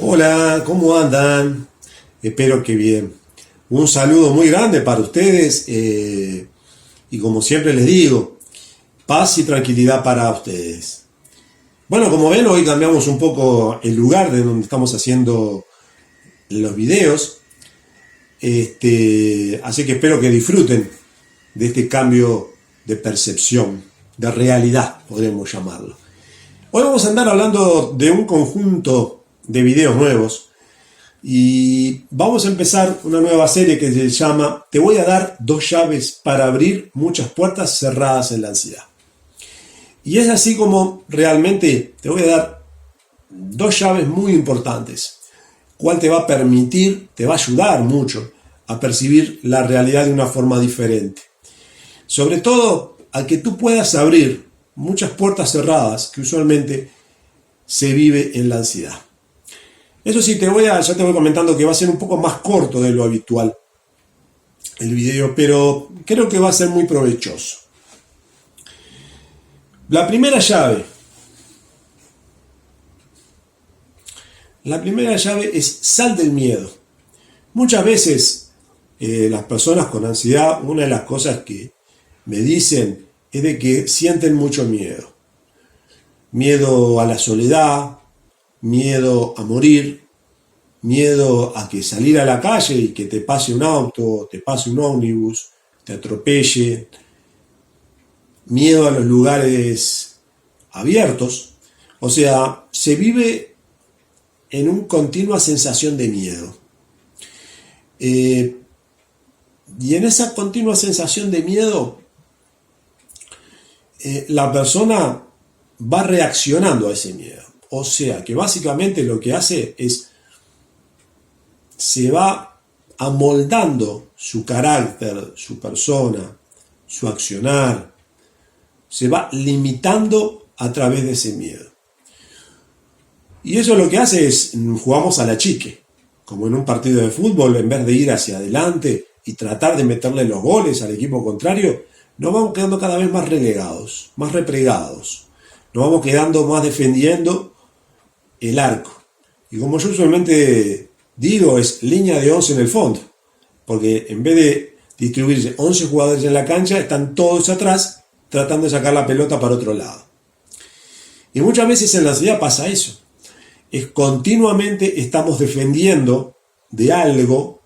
Hola, ¿cómo andan? Espero que bien. Un saludo muy grande para ustedes y como siempre les digo, paz y tranquilidad para ustedes. Bueno, como ven, hoy cambiamos un poco el lugar de donde estamos haciendo los videos, así que espero que disfruten de este cambio de percepción, de realidad, podríamos llamarlo. Hoy vamos a andar hablando de un conjunto de videos nuevos y vamos a empezar una nueva serie que se llama Te voy a dar dos llaves para abrir muchas puertas cerradas en la ansiedad. Y es así como realmente te voy a dar dos llaves muy importantes, cual te va a permitir, te va a ayudar mucho a percibir la realidad de una forma diferente. Sobre todo a que tú puedas abrir muchas puertas cerradas que usualmente se vive en la ansiedad. Eso sí, ya te voy comentando que va a ser un poco más corto de lo habitual el video, pero creo que va a ser muy provechoso. La primera llave es sal del miedo. Muchas veces las personas con ansiedad, una de las cosas que me dicen es de que sienten mucho miedo. Miedo a la soledad, miedo a morir, miedo a que salir a la calle y que te pase un auto, te pase un ómnibus, te atropelle, miedo a los lugares abiertos. O sea, se vive en una continua sensación de miedo. Y en esa continua sensación de miedo, la persona va reaccionando a ese miedo. O sea, que básicamente lo que hace es se va amoldando su carácter, su persona, su accionar, se va limitando a través de ese miedo. Y eso lo que hace es, jugamos a la chique, como en un partido de fútbol, en vez de ir hacia adelante y tratar de meterle los goles al equipo contrario, nos vamos quedando cada vez más relegados, más replegados, nos vamos quedando más defendiendo el arco. Y como yo usualmente digo, es línea de 11 en el fondo, porque en vez de distribuirse 11 jugadores en la cancha, están todos atrás tratando de sacar la pelota para otro lado. Y muchas veces en la ansiedad pasa eso. Es continuamente estamos defendiendo de algo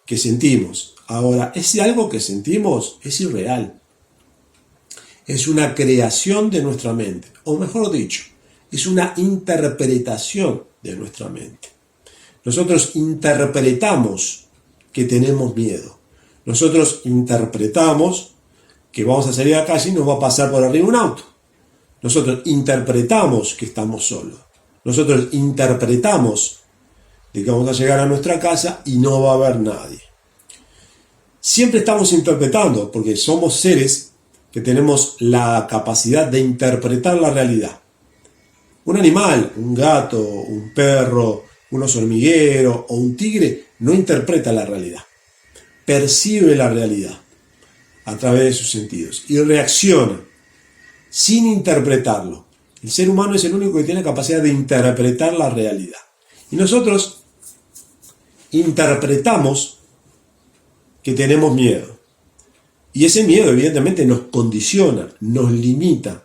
que sentimos. Ahora, ese algo que sentimos es irreal. Es una creación de nuestra mente, o mejor dicho, es una interpretación de nuestra mente. Nosotros interpretamos que tenemos miedo. Nosotros interpretamos que vamos a salir a la calle y nos va a pasar por arriba un auto. Nosotros interpretamos que estamos solos. Nosotros interpretamos de que vamos a llegar a nuestra casa y no va a haber nadie. Siempre estamos interpretando porque somos seres que tenemos la capacidad de interpretar la realidad. Un animal, un gato, un perro, un oso hormiguero o un tigre no interpreta la realidad. Percibe la realidad a través de sus sentidos y reacciona sin interpretarlo. El ser humano es el único que tiene la capacidad de interpretar la realidad. Y nosotros interpretamos que tenemos miedo. Y ese miedo evidentemente nos condiciona, nos limita,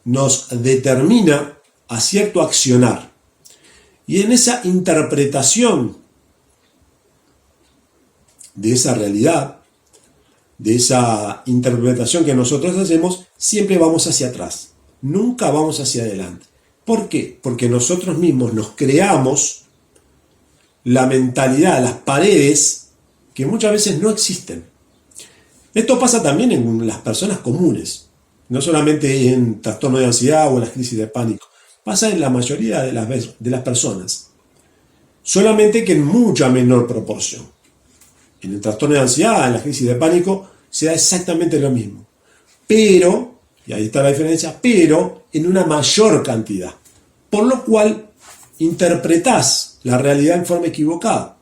nos determina a cierto accionar. Y en esa interpretación de esa realidad, de esa interpretación que nosotros hacemos, siempre vamos hacia atrás. Nunca vamos hacia adelante. ¿Por qué? Porque nosotros mismos nos creamos la mentalidad, las paredes que muchas veces no existen. Esto pasa también en las personas comunes, no solamente en trastorno de ansiedad o en las crisis de pánico. Pasa en la mayoría de las personas, solamente que en mucha menor proporción. En el trastorno de ansiedad, en la crisis de pánico, se da exactamente lo mismo. Pero, y ahí está la diferencia, pero en una mayor cantidad. Por lo cual, interpretás la realidad en forma equivocada.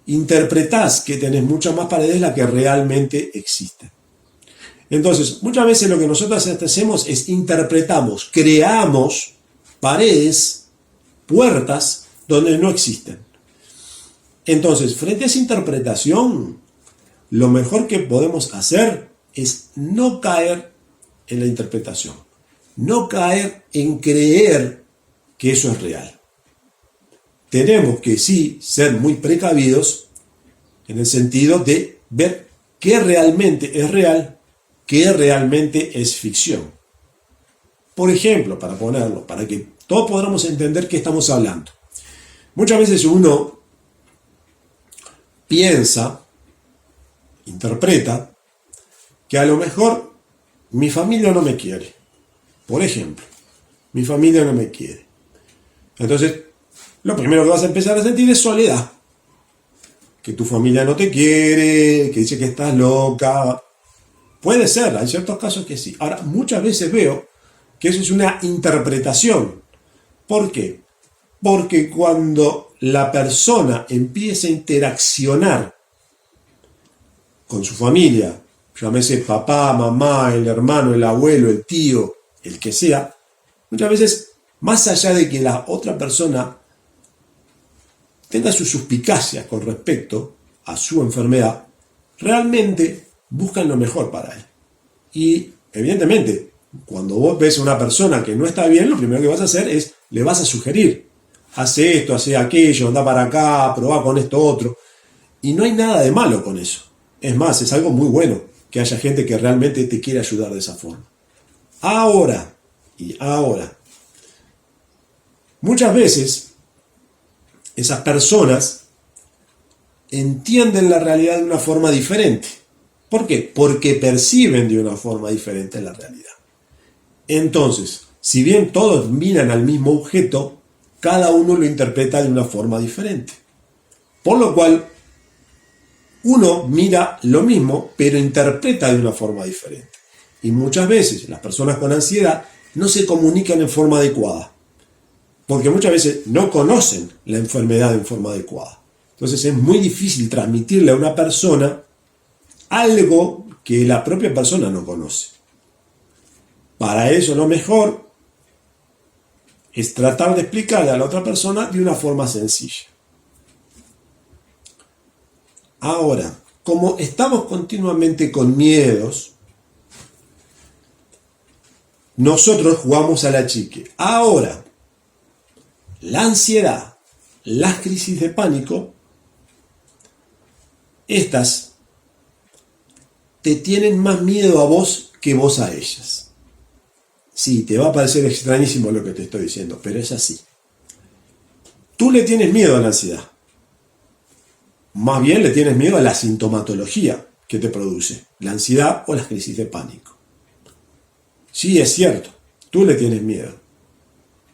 Interpretás que tenés muchas más paredes de las que realmente existen. Entonces, muchas veces lo que nosotros hacemos es interpretamos, creamos paredes, puertas donde no existen. Entonces, frente a esa interpretación, lo mejor que podemos hacer es no caer en la interpretación, no caer en creer que eso es real. Tenemos que sí ser muy precavidos en el sentido de ver qué realmente es real, qué realmente es ficción. Por ejemplo, para que todos podamos entender qué estamos hablando. Muchas veces uno piensa, interpreta, que a lo mejor mi familia no me quiere. Por ejemplo, mi familia no me quiere. Entonces, lo primero que vas a empezar a sentir es soledad. Que tu familia no te quiere, que dice que estás loca. Puede ser, hay ciertos casos que sí. Ahora, muchas veces veo que eso es una interpretación. ¿Por qué? Porque cuando la persona empieza a interaccionar con su familia, llámese papá, mamá, el hermano, el abuelo, el tío, el que sea, muchas veces, más allá de que la otra persona tenga su suspicacia con respecto a su enfermedad, realmente buscan lo mejor para él. Y evidentemente, cuando vos ves a una persona que no está bien, lo primero que vas a hacer es, le vas a sugerir, hace esto, hace aquello, anda para acá, probá con esto otro. Y no hay nada de malo con eso. Es más, es algo muy bueno que haya gente que realmente te quiere ayudar de esa forma. Ahora, muchas veces esas personas entienden la realidad de una forma diferente. ¿Por qué? Porque perciben de una forma diferente la realidad. Entonces, si bien todos miran al mismo objeto, cada uno lo interpreta de una forma diferente. Por lo cual, uno mira lo mismo, pero interpreta de una forma diferente. Y muchas veces las personas con ansiedad no se comunican en forma adecuada, porque muchas veces no conocen la enfermedad en forma adecuada. Entonces es muy difícil transmitirle a una persona algo que la propia persona no conoce. Para eso lo mejor es tratar de explicarle a la otra persona de una forma sencilla. Ahora, como estamos continuamente con miedos, nosotros jugamos a la chique. Ahora, la ansiedad, las crisis de pánico, estas te tienen más miedo a vos que vos a ellas. Sí, te va a parecer extrañísimo lo que te estoy diciendo, pero es así. Tú le tienes miedo a la ansiedad. Más bien le tienes miedo a la sintomatología que te produce, la ansiedad o las crisis de pánico. Sí, es cierto, tú le tienes miedo.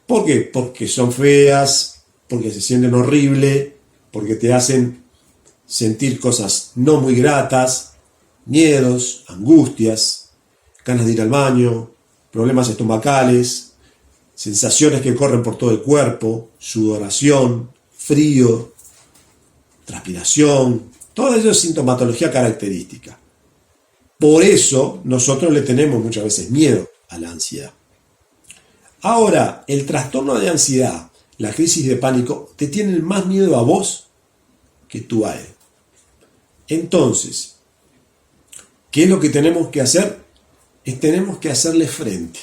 ¿Por qué? Porque son feas, porque se sienten horrible, porque te hacen sentir cosas no muy gratas, miedos, angustias, ganas de ir al baño, problemas estomacales, sensaciones que corren por todo el cuerpo, sudoración, frío, transpiración, todo eso es sintomatología característica. Por eso nosotros le tenemos muchas veces miedo a la ansiedad. Ahora, el trastorno de ansiedad, la crisis de pánico, te tienen más miedo a vos que tú a él. Entonces, ¿qué es lo que tenemos que hacer? Tenemos que hacerle frente.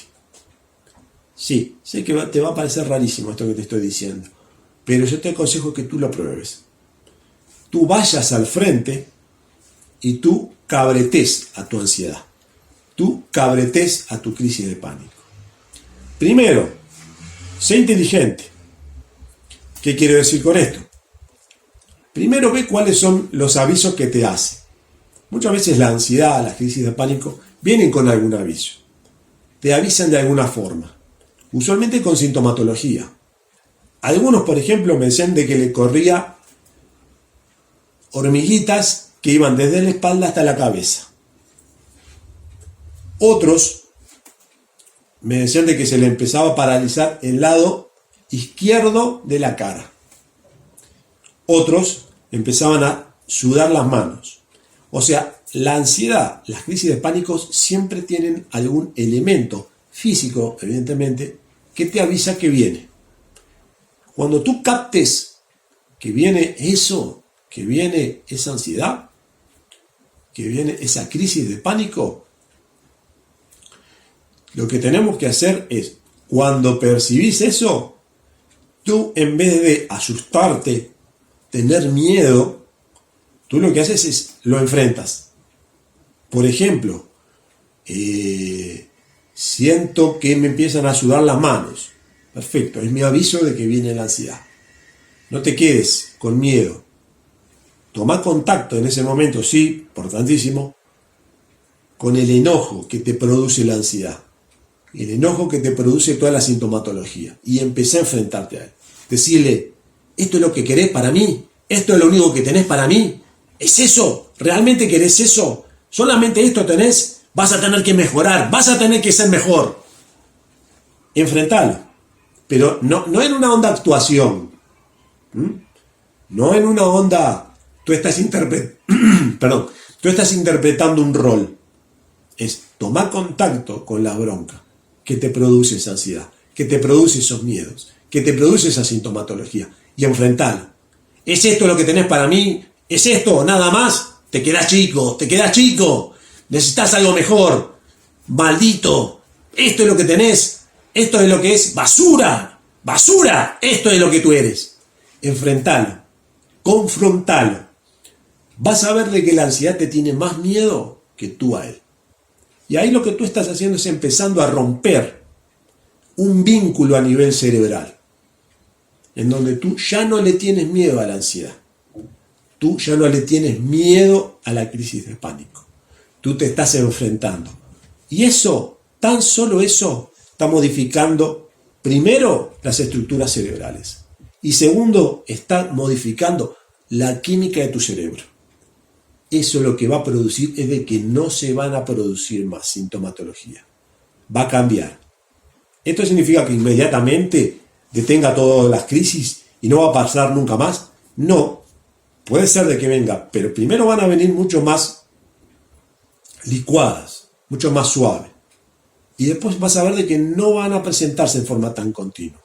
Sí, sé que te va a parecer rarísimo esto que te estoy diciendo, pero yo te aconsejo que tú lo pruebes. Tú vayas al frente y tú cabretes a tu ansiedad. Tú cabretes a tu crisis de pánico. Primero, sé inteligente. ¿Qué quiero decir con esto? Primero ve cuáles son los avisos que te hace. Muchas veces la ansiedad, las crisis de pánico vienen con algún aviso. Te avisan de alguna forma. Usualmente con sintomatología. Algunos, por ejemplo, me decían de que le corría hormiguitas que iban desde la espalda hasta la cabeza. Otros me decían de que se le empezaba a paralizar el lado izquierdo de la cara. Otros empezaban a sudar las manos. O sea, la ansiedad, las crisis de pánico siempre tienen algún elemento físico, evidentemente, que te avisa que viene. Cuando tú captes que viene eso, que viene esa ansiedad, que viene esa crisis de pánico, lo que tenemos que hacer es, cuando percibís eso, tú en vez de asustarte, tener miedo, tú lo que haces es lo enfrentas. Por ejemplo, siento que me empiezan a sudar las manos. Perfecto, es mi aviso de que viene la ansiedad. No te quedes con miedo. Toma contacto en ese momento, sí, importantísimo, con el enojo que te produce la ansiedad. El enojo que te produce toda la sintomatología. Y empecé a enfrentarte a él. Decirle, ¿esto es lo que querés para mí? ¿Esto es lo único que tenés para mí? ¿Es eso? ¿Realmente querés eso? ¿Solamente esto tenés? Vas a tener que mejorar, vas a tener que ser mejor. Enfrentalo. Pero no en una onda actuación. No en una onda, tú estás interpretando un rol. Es tomar contacto con la bronca que te produce esa ansiedad, que te produce esos miedos, que te produce esa sintomatología, y enfrentarlo. ¿Es esto lo que tenés para mí? ¿Es esto nada más? Te quedás chico, necesitas algo mejor, maldito, esto es lo que tenés, esto es lo que es basura, esto es lo que tú eres. Enfrentalo, confrontalo. Vas a ver de que la ansiedad te tiene más miedo que tú a él. Y ahí lo que tú estás haciendo es empezando a romper un vínculo a nivel cerebral, en donde tú ya no le tienes miedo a la ansiedad. Tú ya no le tienes miedo a la crisis de pánico. Tú te estás enfrentando. Y eso, tan solo eso, está modificando, primero, las estructuras cerebrales. Y segundo, está modificando la química de tu cerebro. Eso lo que va a producir es de que no se van a producir más sintomatología. Va a cambiar. ¿Esto significa que inmediatamente detenga todas las crisis y no va a pasar nunca más? No. Puede ser de que venga, pero primero van a venir mucho más licuadas, mucho más suaves. Y después vas a ver de que no van a presentarse en forma tan continua.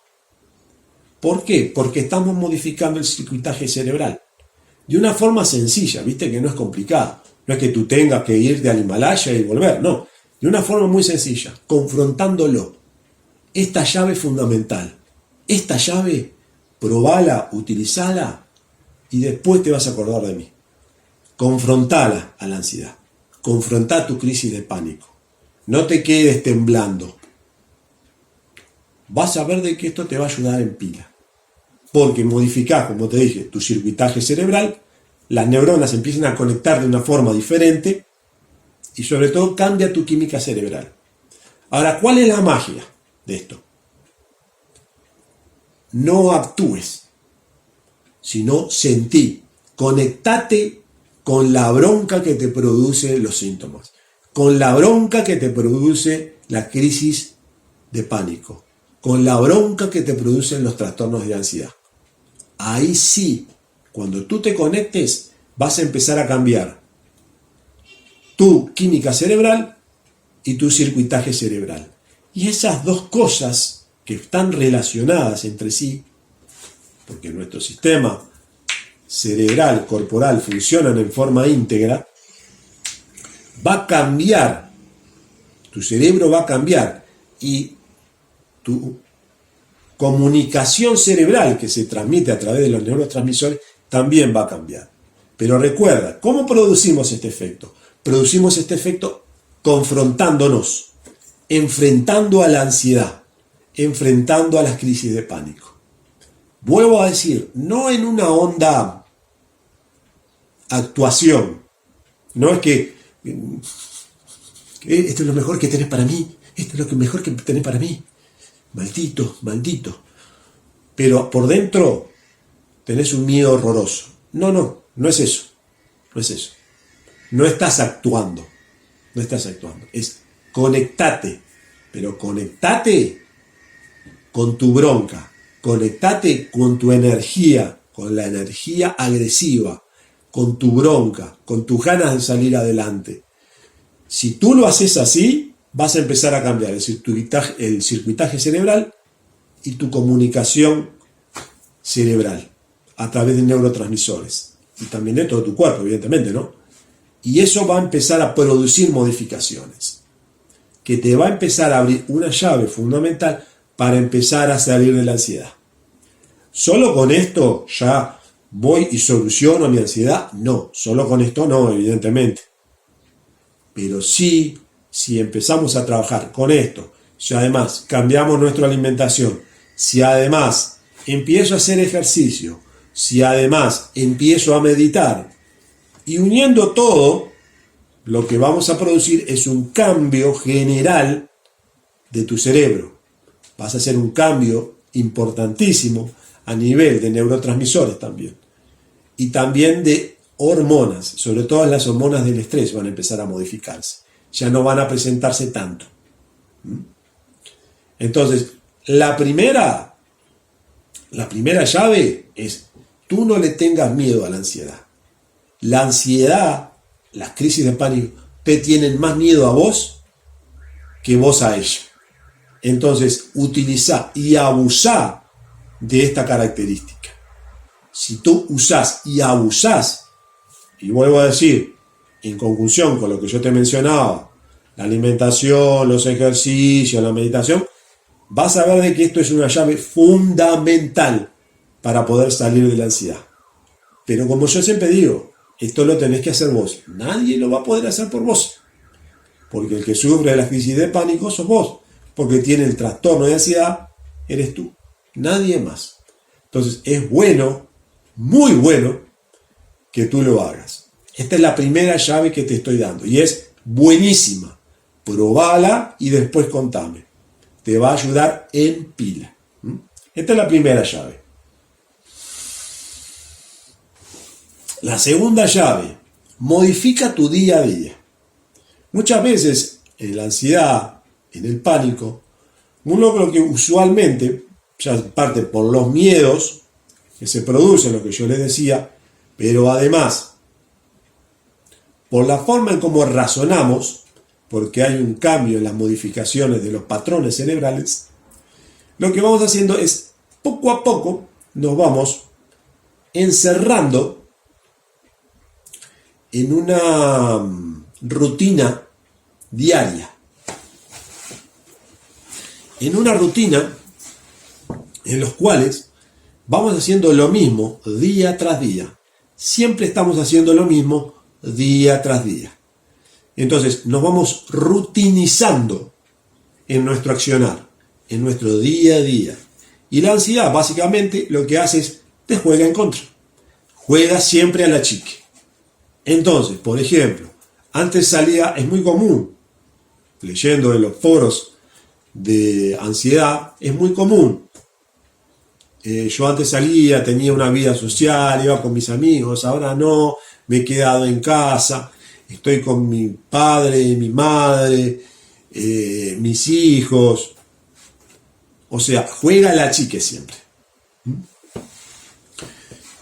¿Por qué? Porque estamos modificando el circuitaje cerebral. De una forma sencilla, viste que no es complicado. No es que tú tengas que irte al Himalaya y volver, no. De una forma muy sencilla, confrontándolo. Esta llave es fundamental. Esta llave, probala, utilizala y después te vas a acordar de mí. Confrontala a la ansiedad. Confrontá tu crisis de pánico. No te quedes temblando. Vas a ver de que esto te va a ayudar en pila. Porque modificás, como te dije, tu circuitaje cerebral, las neuronas empiezan a conectar de una forma diferente y sobre todo cambia tu química cerebral. Ahora, ¿cuál es la magia de esto? No actúes, sino sentí. Conectate con la bronca que te produce los síntomas, con la bronca que te produce la crisis de pánico, con la bronca que te producen los trastornos de ansiedad. Ahí sí, cuando tú te conectes, vas a empezar a cambiar tu química cerebral y tu circuitaje cerebral. Y esas dos cosas que están relacionadas entre sí, porque nuestro sistema cerebral, corporal, funcionan en forma íntegra, va a cambiar, tu cerebro va a cambiar y tu comunicación cerebral que se transmite a través de los neurotransmisores también va a cambiar. Pero recuerda, ¿cómo producimos este efecto? Producimos este efecto confrontándonos, enfrentando a la ansiedad, enfrentando a las crisis de pánico. Vuelvo a decir, no en una onda actuación, no es que esto es lo mejor que tenés para mí, esto es lo mejor que tenés para mí, maldito, maldito, pero por dentro tenés un miedo horroroso. No es eso, no estás actuando, es conectate, pero conectate con tu bronca, conectate con tu energía, con la energía agresiva, con tu bronca, con tus ganas de salir adelante. Si tú lo haces así, vas a empezar a cambiar el circuitaje cerebral y tu comunicación cerebral a través de neurotransmisores y también de todo tu cuerpo, evidentemente, ¿no? Y eso va a empezar a producir modificaciones, que te va a empezar a abrir una llave fundamental para empezar a salir de la ansiedad. ¿Solo con esto ya voy y soluciono mi ansiedad? No, solo con esto no, evidentemente. Pero sí, si empezamos a trabajar con esto, si además cambiamos nuestra alimentación, si además empiezo a hacer ejercicio, si además empiezo a meditar, y uniendo todo, lo que vamos a producir es un cambio general de tu cerebro. Vas a hacer un cambio importantísimo a nivel de neurotransmisores también. Y también de hormonas, sobre todo las hormonas del estrés van a empezar a modificarse. Ya no van a presentarse tanto. Entonces, la primera llave es, tú no le tengas miedo a la ansiedad. La ansiedad, las crisis de pánico, te tienen más miedo a vos que vos a ella. Entonces, utiliza y abusá de esta característica. Si tú usás y abusás, y vuelvo a decir, en conjunción con lo que yo te mencionaba, la alimentación, los ejercicios, la meditación, vas a ver de que esto es una llave fundamental para poder salir de la ansiedad. Pero como yo siempre digo, esto lo tenés que hacer vos. Nadie lo va a poder hacer por vos. Porque el que sufre de la crisis de pánico sos vos. Porque tiene el trastorno de ansiedad, eres tú. Nadie más. Entonces es bueno, muy bueno, que tú lo hagas. Esta es la primera llave que te estoy dando. Y es buenísima. Probala y después contame. Te va a ayudar en pila. Esta es la primera llave. La segunda llave, modifica tu día a día. Muchas veces en la ansiedad, en el pánico, uno lo que usualmente, ya parte por los miedos que se producen, lo que yo les decía, pero además por la forma en cómo razonamos, porque hay un cambio en las modificaciones de los patrones cerebrales, lo que vamos haciendo es, poco a poco, nos vamos encerrando en una rutina diaria. En una rutina en los cuales vamos haciendo lo mismo día tras día. Siempre estamos haciendo lo mismo día tras día. Entonces nos vamos rutinizando en nuestro accionar, en nuestro día a día. Y la ansiedad básicamente lo que hace es te juega en contra. Juega siempre a la chique. Entonces, por ejemplo, antes salía, es muy común, leyendo en los foros de ansiedad, es muy común. Yo antes salía, tenía una vida social, iba con mis amigos, ahora no, me he quedado en casa, estoy con mi padre, mi madre, mis hijos. O sea, juega a la chique siempre.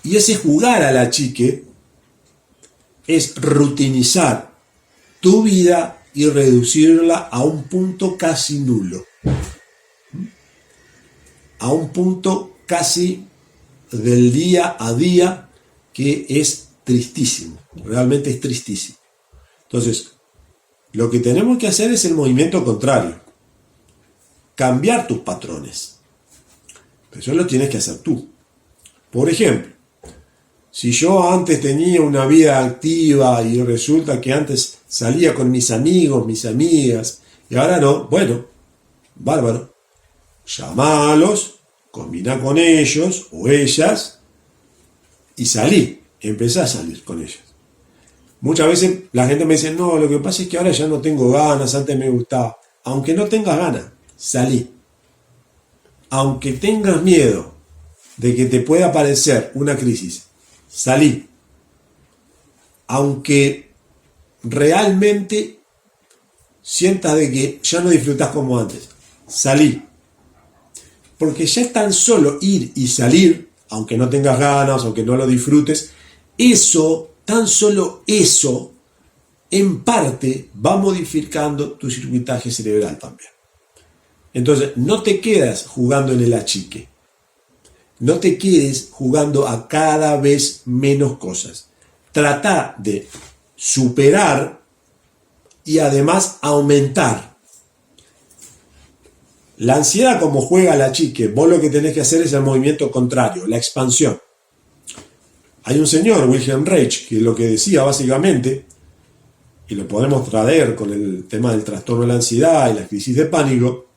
Y ese jugar a la chique es rutinizar tu vida y reducirla a un punto casi nulo. A un punto casi del día a día que es tristísimo. Realmente es tristísimo. Entonces, lo que tenemos que hacer es el movimiento contrario. Cambiar tus patrones. Pero eso lo tienes que hacer tú. Por ejemplo, si yo antes tenía una vida activa y resulta que antes salía con mis amigos, mis amigas, y ahora no, bueno, bárbaro. Llamálos, combina con ellos o ellas y salí. Empecé a salir con ellas. Muchas veces la gente me dice, no, lo que pasa es que ahora ya no tengo ganas, antes me gustaba. Aunque no tengas ganas, salí. Aunque tengas miedo de que te pueda aparecer una crisis, salí. Aunque realmente sientas de que ya no disfrutas como antes, salí. Porque ya es tan solo ir y salir, aunque no tengas ganas, aunque no lo disfrutes, eso, tan solo eso, en parte va modificando tu circuitaje cerebral también. Entonces, no te quedas jugando en el achique. No te quedes jugando a cada vez menos cosas. Trata de superar y además aumentar. La ansiedad, como juega la chique, vos lo que tenés que hacer es el movimiento contrario, la expansión. Hay un señor, Wilhelm Reich, que lo que decía básicamente, y lo podemos traer con el tema del trastorno de la ansiedad y la crisis de pánico,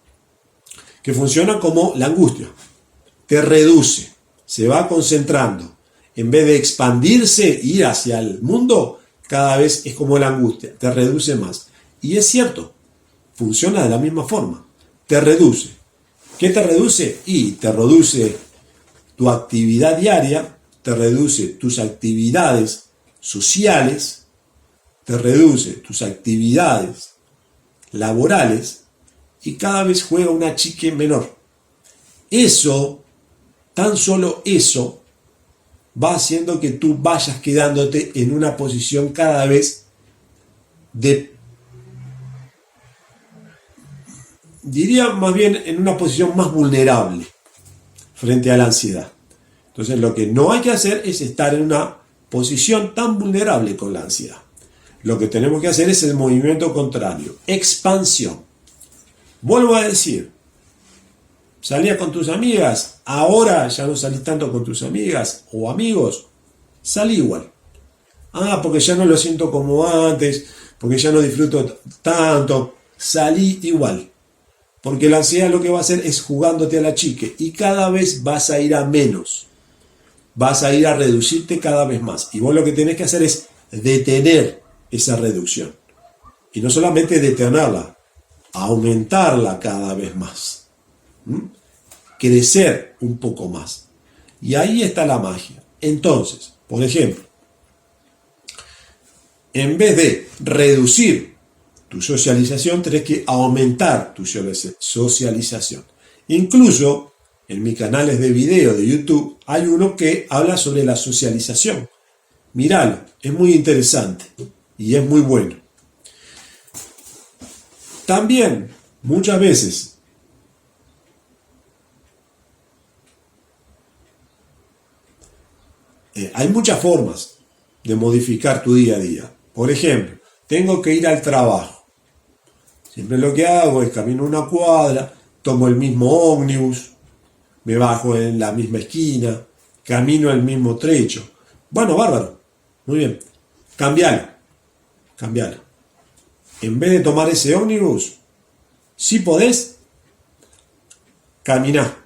que funciona como la angustia. Te reduce, se va concentrando. En vez de expandirse, ir hacia el mundo, cada vez es como la angustia, te reduce más. Y es cierto, funciona de la misma forma. Te reduce. ¿Qué te reduce? Y te reduce tu actividad diaria, te reduce tus actividades sociales, te reduce tus actividades laborales y cada vez juega una chique menor. Eso, tan solo eso, va haciendo que tú vayas quedándote en una posición cada vez diría más bien en una posición más vulnerable frente a la ansiedad. Entonces lo que no hay que hacer es estar en una posición tan vulnerable con la ansiedad. Lo que tenemos que hacer es el movimiento contrario, expansión. Vuelvo a decir, salías con tus amigas, ahora ya no salís tanto con tus amigas o amigos, salí igual. Porque ya no lo siento como antes, porque ya no disfruto tanto, salí igual. Porque la ansiedad lo que va a hacer es jugándote a la chique y cada vez vas a ir a menos. Vas a ir a reducirte cada vez más. Y vos lo que tenés que hacer es detener esa reducción. Y no solamente detenerla, aumentarla cada vez más. Crecer un poco más. Y ahí está la magia. Entonces, por ejemplo, en vez de reducir tu socialización, tenés que aumentar tu socialización. Incluso en mis canales de video de YouTube hay uno que habla sobre la socialización. Míralo, es muy interesante y es muy bueno. También, muchas veces, hay muchas formas de modificar tu día a día. Por ejemplo, tengo que ir al trabajo. Siempre lo que hago es camino una cuadra, tomo el mismo ómnibus, me bajo en la misma esquina, camino el mismo trecho. Bueno, bárbaro, muy bien. Cambialo. En vez de tomar ese ómnibus, si podés, caminá.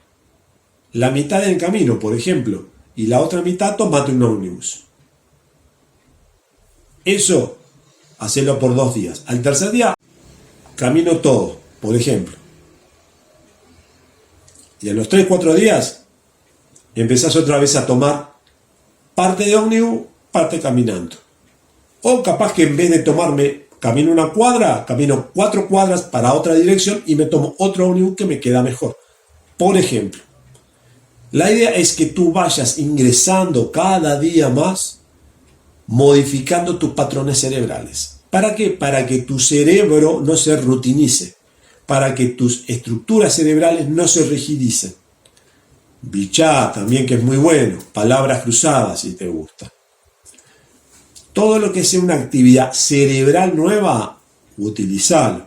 La mitad del camino, por ejemplo, y la otra mitad tomate un ómnibus. Eso, hacelo por 2 días. Al tercer día, camino todo, por ejemplo. Y a los 3-4 días empezás otra vez a tomar parte de ómnibus, parte caminando. O capaz que en vez de tomarme, camino una cuadra, camino 4 cuadras para otra dirección y me tomo otro ómnibus que me queda mejor. Por ejemplo, la idea es que tú vayas ingresando cada día más, modificando tus patrones cerebrales. ¿Para qué? Para que tu cerebro no se rutinice, para que tus estructuras cerebrales no se rigidicen. Bichá también, que es muy bueno, palabras cruzadas si te gusta. Todo lo que sea una actividad cerebral nueva, utilizalo.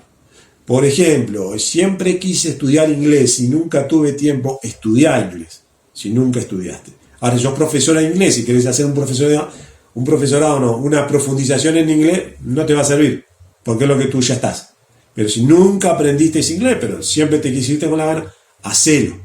Por ejemplo, siempre quise estudiar inglés y nunca tuve tiempo, estudiar inglés, si nunca estudiaste. Ahora, sos profesora de inglés y querés hacer una profundización en inglés, no te va a servir, porque es lo que tú ya estás. Pero si nunca aprendiste ese inglés, pero siempre te quisiste con la gana, hacelo.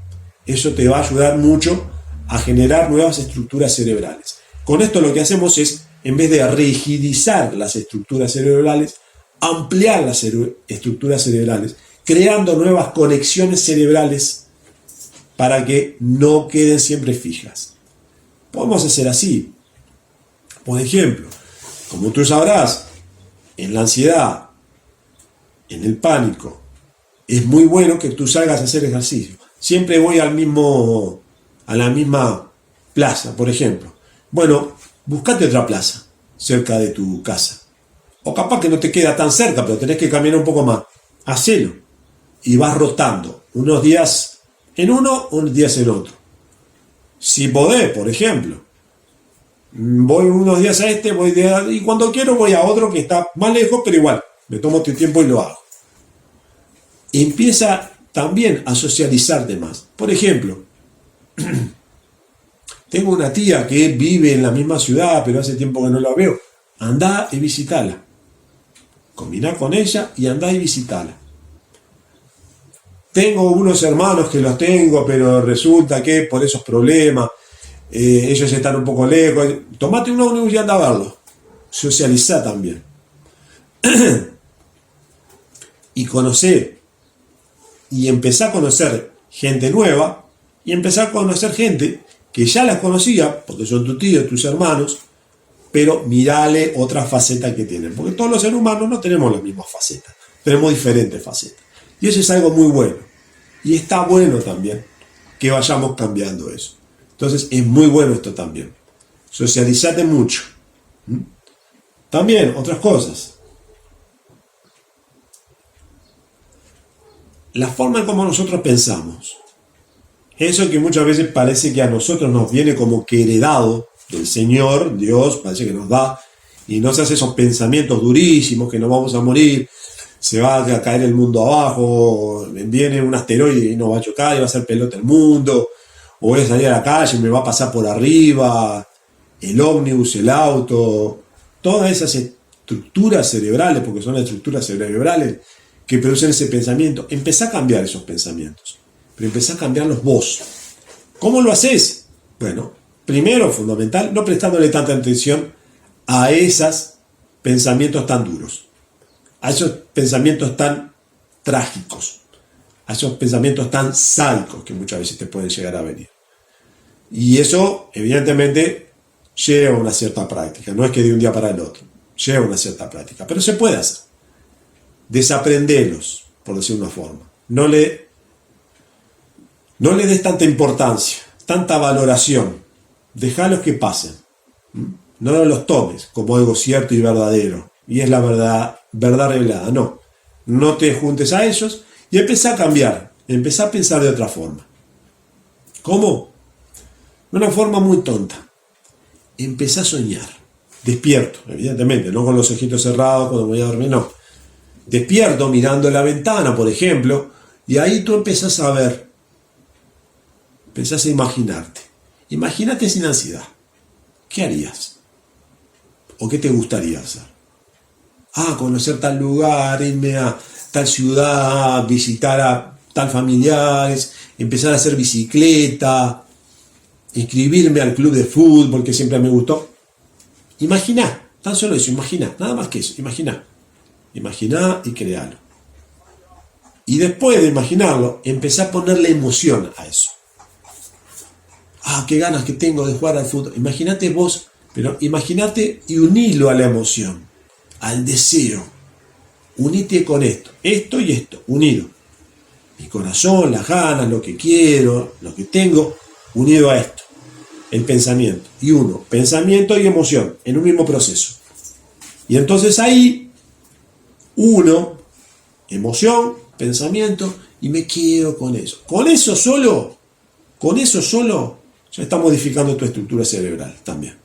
Eso te va a ayudar mucho a generar nuevas estructuras cerebrales. Con esto lo que hacemos es, en vez de rigidizar las estructuras cerebrales, ampliar las estructuras cerebrales, creando nuevas conexiones cerebrales para que no queden siempre fijas. Podemos hacer así. Por ejemplo, como tú sabrás, en la ansiedad, en el pánico, es muy bueno que tú salgas a hacer ejercicio. Siempre voy a la misma plaza, por ejemplo. Bueno, buscate otra plaza cerca de tu casa. O capaz que no te queda tan cerca, pero tenés que caminar un poco más. Hacelo. Y vas rotando. Unos días en uno, unos días en otro. Si podés, por ejemplo, voy unos días a este, y cuando quiero voy a otro que está más lejos, pero igual, me tomo este tiempo y lo hago. Empieza también a socializarte más. Por ejemplo, tengo una tía que vive en la misma ciudad, pero hace tiempo que no la veo. Andá y visitala. Combiná con ella y andá y visitala. Tengo unos hermanos que los tengo, pero resulta que por esos problemas, ellos están un poco lejos. Tomate un ómnibus y anda a verlo. Socializá también. Y conocer. Y empezar a conocer gente nueva. Y empezar a conocer gente que ya las conocía, porque son tu tío, tus hermanos, pero mirale otra faceta que tienen. Porque todos los seres humanos no tenemos las mismas facetas. Tenemos diferentes facetas. Y eso es algo muy bueno. Y está bueno también que vayamos cambiando eso. Entonces es muy bueno esto también. Socializate mucho. También otras cosas. La forma en cómo nosotros pensamos. Eso que muchas veces parece que a nosotros nos viene como que heredado del Señor, Dios, parece que nos da, y nos hace esos pensamientos durísimos, que nos vamos a morir, se va a caer el mundo abajo, viene un asteroide y nos va a chocar y va a hacer pelota el mundo, o voy a salir a la calle y me va a pasar por arriba, el ómnibus, el auto, todas esas estructuras cerebrales, porque son las estructuras cerebrales que producen ese pensamiento. Empezá a cambiar esos pensamientos, pero empezá a cambiarlos vos. ¿Cómo lo haces? Bueno, primero, fundamental, no prestándole tanta atención a esos pensamientos tan duros, a esos pensamientos tan trágicos, a esos pensamientos tan sádicos que muchas veces te pueden llegar a venir. Y eso, evidentemente, lleva una cierta práctica. No es que de un día para el otro, lleva una cierta práctica, pero se puede hacer. Desaprendelos, por decir una forma. No le des tanta importancia, tanta valoración. Dejalos que pasen. No los tomes como algo cierto y verdadero. Y es la verdad revelada. No te juntes a ellos y empezá a cambiar. Empezá a pensar de otra forma. ¿Cómo? De una forma muy tonta. Empezá a soñar. Despierto, evidentemente, no con los ojitos cerrados cuando voy a dormir, no. Despierto mirando la ventana, por ejemplo, y ahí tú empezás a ver. Empezás a imaginarte. Imagínate sin ansiedad. ¿Qué harías? ¿O qué te gustaría hacer? Conocer tal lugar, irme a tal ciudad, visitar a tal familiares, empezar a hacer bicicleta, inscribirme al club de fútbol que siempre me gustó. Imaginá, tan solo eso, imaginá, nada más que eso, imaginá. Imaginá y crealo. Y después de imaginarlo, empezá a ponerle emoción a eso. Qué ganas que tengo de jugar al fútbol. Imagínate vos, pero imagínate y unilo a la emoción, al deseo. Unite con esto y esto, unido. Mi corazón, las ganas, lo que quiero, lo que tengo, unido a esto. El pensamiento. Y uno, pensamiento y emoción, en un mismo proceso. Y entonces ahí, uno, emoción, pensamiento, y me quedo con eso. Con eso solo, ya está modificando tu estructura cerebral también.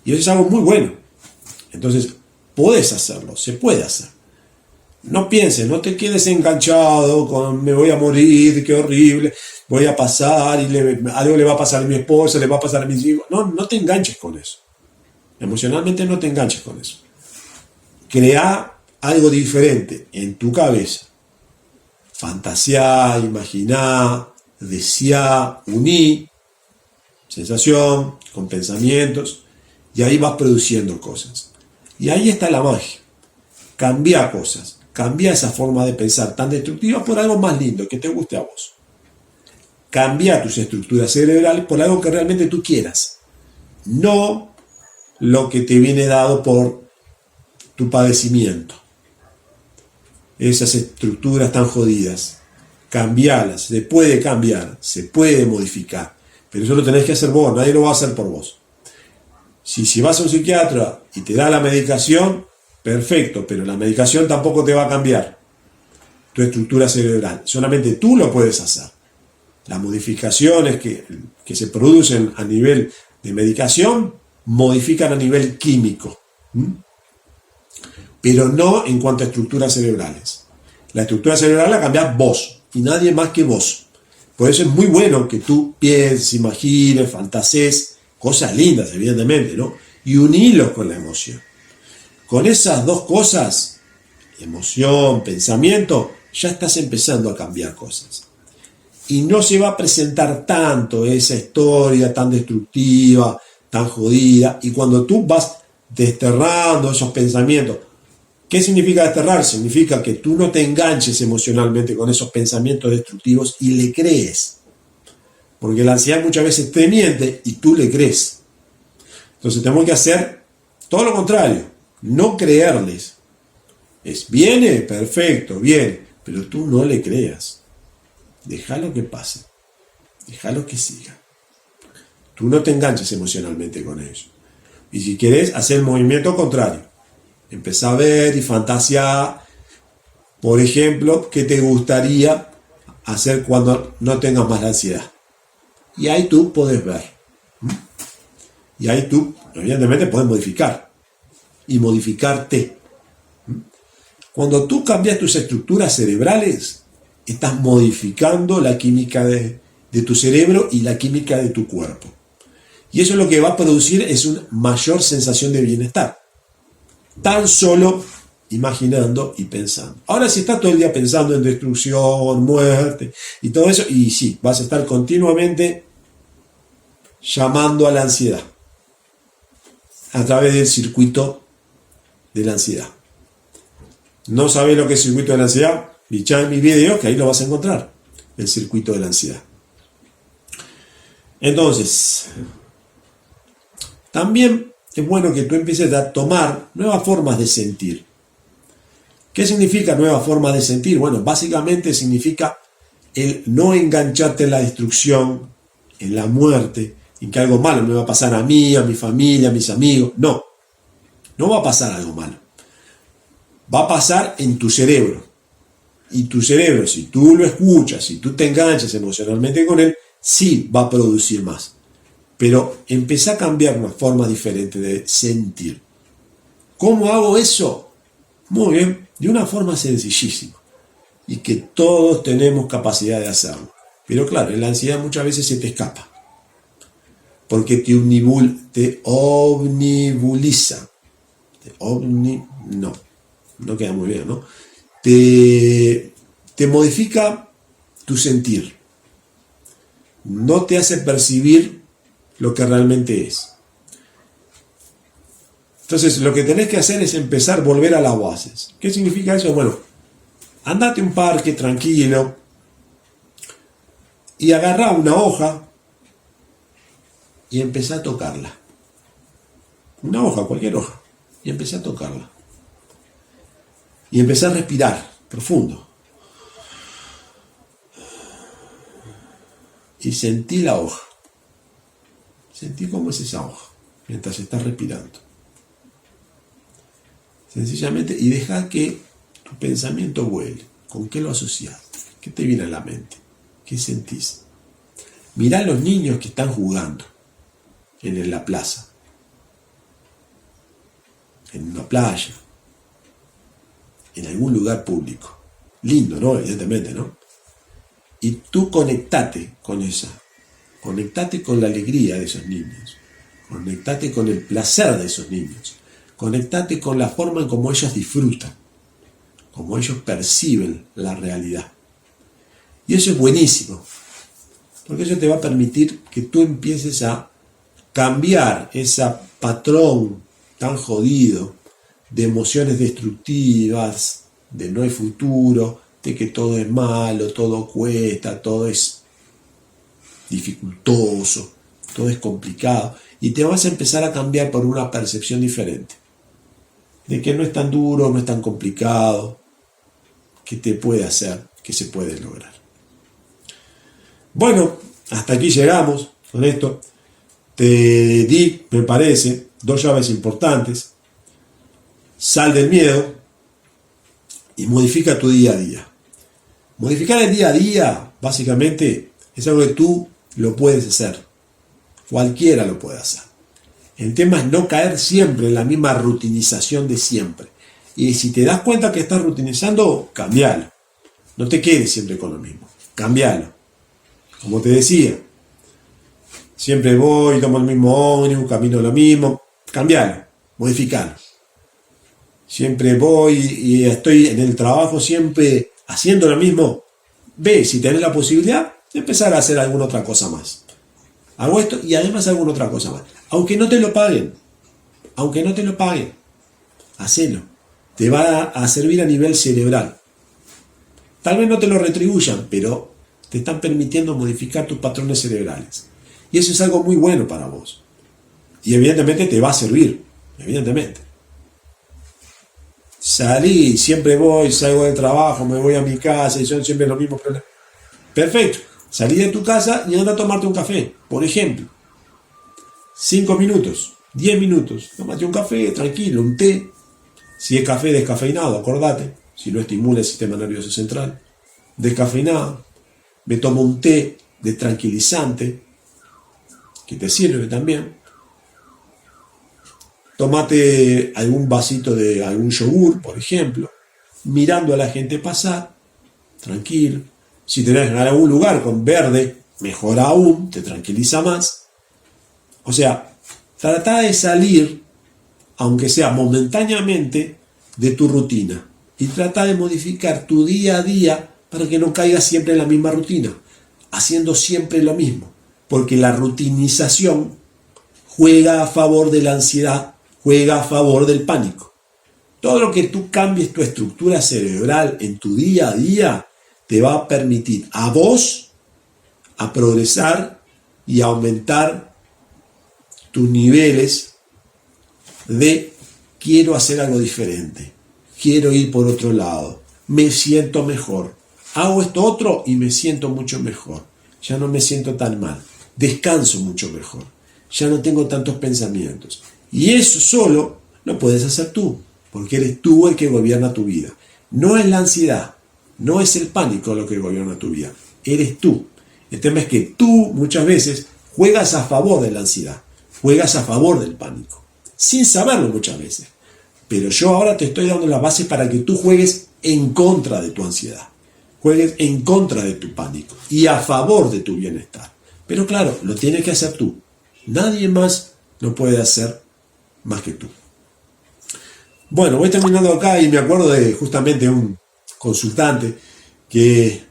Y eso es algo muy bueno. Entonces, podés hacerlo, se puede hacer. No pienses, no te quedes enganchado con me voy a morir, qué horrible, voy a pasar y algo le va a pasar a mi esposa, le va a pasar a mis hijos. No te enganches con eso. Emocionalmente no te enganches con eso. Crea algo diferente en tu cabeza. Fantaseá, imaginá, deseá, uní sensación con pensamientos y ahí vas produciendo cosas. Y ahí está la magia. Cambia cosas, cambia esa forma de pensar tan destructiva por algo más lindo que te guste a vos. Cambia tus estructuras cerebrales por algo que realmente tú quieras, no lo que te viene dado por tu padecimiento. Esas estructuras tan jodidas, cambialas, se puede cambiar, se puede modificar, pero eso lo tenés que hacer vos, nadie lo va a hacer por vos. Si vas a un psiquiatra y te da la medicación, perfecto, pero la medicación tampoco te va a cambiar tu estructura cerebral, solamente tú lo puedes hacer. Las modificaciones que se producen a nivel de medicación modifican a nivel químico, pero no en cuanto a estructuras cerebrales. La estructura cerebral la cambiás vos y nadie más que vos. Por eso es muy bueno que tú pienses, imagines, fantasees cosas lindas, evidentemente, ¿no? Y unilos con la emoción. Con esas dos cosas, emoción, pensamiento, ya estás empezando a cambiar cosas. Y no se va a presentar tanto esa historia tan destructiva, tan jodida. Y cuando tú vas desterrando esos pensamientos, ¿qué significa desterrar? Significa que tú no te enganches emocionalmente con esos pensamientos destructivos y le crees. Porque la ansiedad muchas veces te miente y tú le crees. Entonces tenemos que hacer todo lo contrario, no creerles. Viene, perfecto, bien, pero tú no le creas. Déjalo que pase, déjalo que siga. Tú no te enganches emocionalmente con ellos. Y si quieres, hacer el movimiento contrario. Empezá a ver y fantasear, por ejemplo, qué te gustaría hacer cuando no tengas más la ansiedad. Y ahí tú puedes ver. Y ahí tú, evidentemente, puedes modificar. Y modificarte. Cuando tú cambias tus estructuras cerebrales, estás modificando la química de tu cerebro y la química de tu cuerpo. Y eso lo que va a producir es una mayor sensación de bienestar. Tan solo imaginando y pensando. Ahora, si estás todo el día pensando en destrucción, muerte y todo eso, y sí, vas a estar continuamente llamando a la ansiedad a través del circuito de la ansiedad. ¿No sabes lo que es el circuito de la ansiedad? Bichá en mis videos, que ahí lo vas a encontrar, el circuito de la ansiedad. Entonces, también es bueno que tú empieces a tomar nuevas formas de sentir. ¿Qué significa nuevas formas de sentir? Bueno, básicamente significa el no engancharte en la destrucción, en la muerte, en que algo malo me va a pasar a mí, a mi familia, a mis amigos. No, no va a pasar algo malo. Va a pasar en tu cerebro. Y tu cerebro, si tú lo escuchas, si tú te enganchas emocionalmente con él, sí va a producir más. Pero empezá a cambiar una forma diferente de sentir. ¿Cómo hago eso? Muy bien, de una forma sencillísima. Y que todos tenemos capacidad de hacerlo. Pero claro, en la ansiedad muchas veces se te escapa. Porque te omnibuliza. No queda muy bien, ¿no? Te modifica tu sentir. No te hace percibir lo que realmente es. Entonces, lo que tenés que hacer es empezar a volver a las bases. ¿Qué significa eso? Bueno, andate a un parque tranquilo y agarrá una hoja y empezá a tocarla. Una hoja, cualquier hoja. Y empezá a tocarla. Y empecé a respirar profundo. Y sentí la hoja. Sentí cómo es esa hoja mientras estás respirando. Sencillamente, y deja que tu pensamiento vuele. ¿Con qué lo asocias? ¿Qué te viene a la mente? ¿Qué sentís? Mirá a los niños que están jugando en la plaza, en una playa, en algún lugar público. Lindo, ¿no? Evidentemente, ¿no? Y tú conectate con esa. Conectate con la alegría de esos niños. Conectate con el placer de esos niños. Conectate con la forma en cómo ellos disfrutan. Cómo ellos perciben la realidad. Y eso es buenísimo. Porque eso te va a permitir que tú empieces a cambiar ese patrón tan jodido de emociones destructivas, de no hay futuro, de que todo es malo, todo cuesta, todo es dificultoso, todo es complicado. Y te vas a empezar a cambiar por una percepción diferente. De que no es tan duro, no es tan complicado, que te puede hacer, que se puede lograr. Bueno, hasta aquí llegamos con esto. Te di, me parece, 2 llaves importantes. Sal del miedo y modifica tu día a día. Modificar el día a día, básicamente, Es algo que tú lo puedes hacer. Cualquiera lo puede hacer. El tema es no caer siempre en la misma rutinización de siempre. Y si te das cuenta que estás rutinizando, cambialo. No te quedes siempre con lo mismo. Cambialo. Como te decía, siempre voy, tomo el mismo ómnibus, camino lo mismo. Cambialo, modificalo. Siempre voy y estoy en el trabajo siempre haciendo lo mismo. Ve si tenés la posibilidad de empezar a hacer alguna otra cosa más. Hago esto y además alguna otra cosa más. Aunque no te lo paguen. Aunque no te lo paguen. Hacelo. Te va a servir a nivel cerebral. Tal vez no te lo retribuyan, pero te están permitiendo modificar tus patrones cerebrales. Y eso es algo muy bueno para vos. Y evidentemente te va a servir. Evidentemente. Salí, siempre voy, salgo del trabajo, me voy a mi casa y son siempre los mismos problemas. Perfecto. Salí de tu casa y anda a tomarte un café, por ejemplo. 5 minutos, 10 minutos. Tómate un café, tranquilo, un té. Si es café descafeinado, acordate. Si no estimula el sistema nervioso central. Descafeinado. Me tomo un té de tranquilizante, que te sirve también. Tómate algún vasito de algún yogur, por ejemplo. Mirando a la gente pasar, tranquilo. Si tenés algún lugar con verde, mejor aún, te tranquiliza más. O sea, trata de salir, aunque sea momentáneamente, de tu rutina. Y trata de modificar tu día a día para que no caigas siempre en la misma rutina, haciendo siempre lo mismo. Porque la rutinización juega a favor de la ansiedad, juega a favor del pánico. Todo lo que tú cambies tu estructura cerebral en tu día a día te va a permitir a vos a progresar y a aumentar tus niveles de quiero hacer algo diferente, quiero ir por otro lado, me siento mejor, hago esto otro y me siento mucho mejor, ya no me siento tan mal, descanso mucho mejor, ya no tengo tantos pensamientos. Y eso solo lo puedes hacer tú, porque eres tú el que gobierna tu vida. No es la ansiedad, no es el pánico lo que gobierna tu vida, eres tú. El tema es que tú muchas veces juegas a favor de la ansiedad, juegas a favor del pánico, sin saberlo muchas veces. Pero yo ahora te estoy dando la base para que tú juegues en contra de tu ansiedad, juegues en contra de tu pánico y a favor de tu bienestar. Pero claro, lo tienes que hacer tú. Nadie más lo puede hacer más que tú. Bueno, voy terminando acá y me acuerdo de justamente un consultante que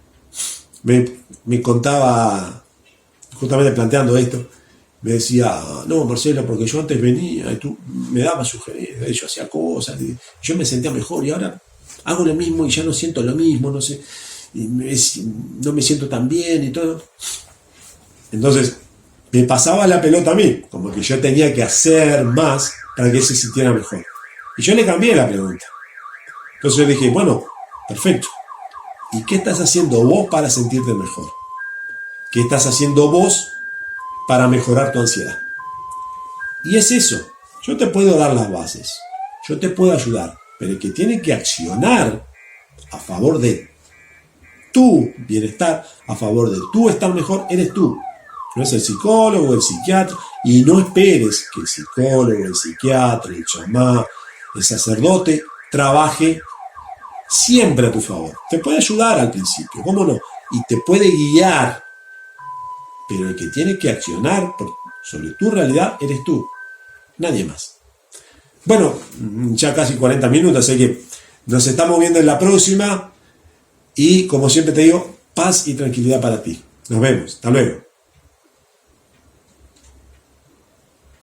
me contaba, justamente planteando esto, me decía, no, Marcelo, porque yo antes venía y tú me dabas sugerencias, yo hacía cosas, y yo me sentía mejor y ahora hago lo mismo y ya no siento lo mismo, no sé, no me siento tan bien y todo. Entonces, me pasaba la pelota a mí, como que yo tenía que hacer más para que él se sintiera mejor. Y yo le cambié la pregunta. Entonces yo dije, bueno, perfecto. ¿Y qué estás haciendo vos para sentirte mejor? ¿Qué estás haciendo vos para mejorar tu ansiedad? Y es eso. Yo te puedo dar las bases. Yo te puedo ayudar. Pero el que tiene que accionar a favor de tu bienestar, a favor de tu estar mejor, eres tú. No es el psicólogo, el psiquiatra. Y no esperes que el psicólogo, el psiquiatra, el chamán, el sacerdote trabaje siempre a tu favor. Te puede ayudar al principio, ¿cómo no? Y te puede guiar. Pero el que tiene que accionar sobre tu realidad eres tú. Nadie más. Bueno, ya casi 40 minutos, así que nos estamos viendo en la próxima. Y como siempre te digo, paz y tranquilidad para ti. Nos vemos. Hasta luego.